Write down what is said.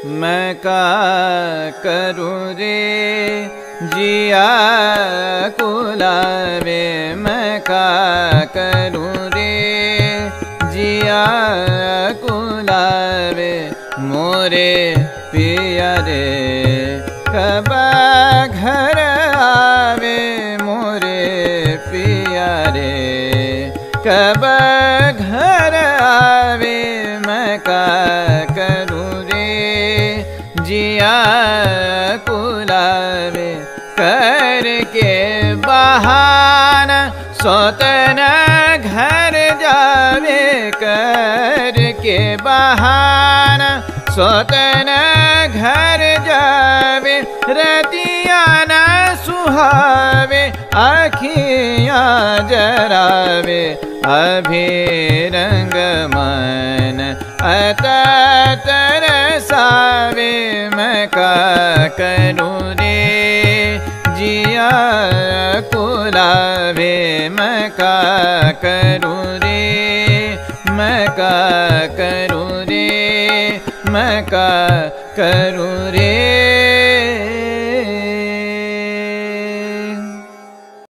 मैं का करूँ रे जिया कुलावे, मैं का करूँ रे जिया कुलावे, मोरे पिया रे कब घर आवे, मोरे पिया रे कब घर आवे, मैं का करूँ रे जिया कुलावे, करके बहाना सोतन घर जावे, करके बहाना सोतन घर जावे, रतिया न सुहावे आखियाँ जरावे, अभी रंग मन अत तरसावे, मैं का करूँ रे जिया कुलावे, मैं का करूँ रे, मैं का करूँ रे, मैं का करूँ रे।